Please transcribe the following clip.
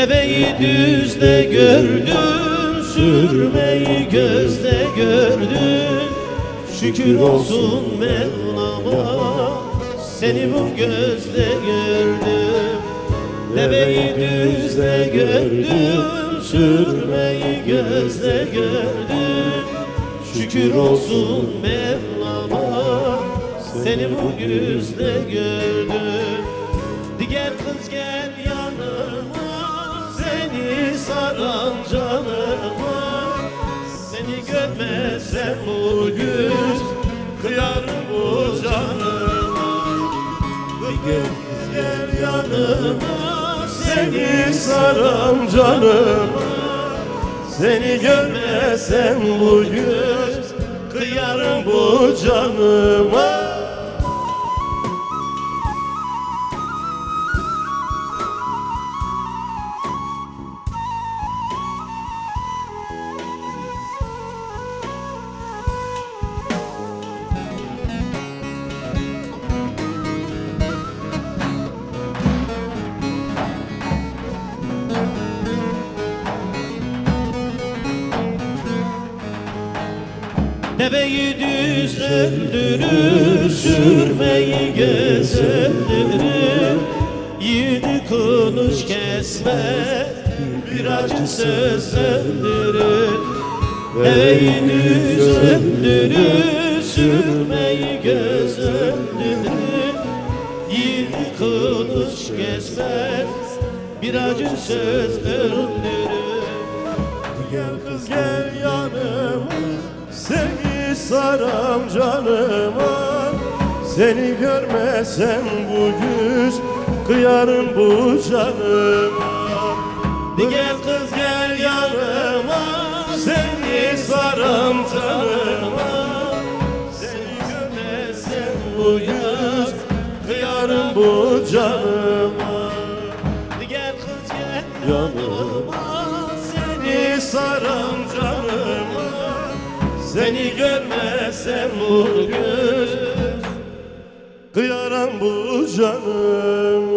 Deveyi düzde gördüm, sürmeyi gözde gördüm. Şükür olsun Mevlam'a, seni bu gözle gördüm. Deveyi düzde gördüm, sürmeyi gözle gördüm. Şükür olsun Mevlam'a, seni bu gözle gördüm. Gel kız gel yanıma, seni saran canıma. Seni görmezsem bugün kıyarım bu canıma. Gel kız gel yanıma, seni saran canıma. Seni görmezsem bugün kıyarım bu canıma. Deveyi düz öldürür, sürmeyi göz öldürür. Yiğidi kılıç kesme, bir acı söz öldürür. Deveyi düz öldürür, sürmeyi göz öldürür. Yiğidi kılıç kesme, bir acı söz öldürür. Gel kız gel yanıma, seni saram canıma. Seni görmesem bu yüz kıyarım bu canıma. Gel kız gel yanıma, seni saram canıma. Seni görmesem bu yüz kıyarım bu canıma. Gel kız gel yanıma, seni saram canıma. Seni görmezsem bugün kıyarım bu canım.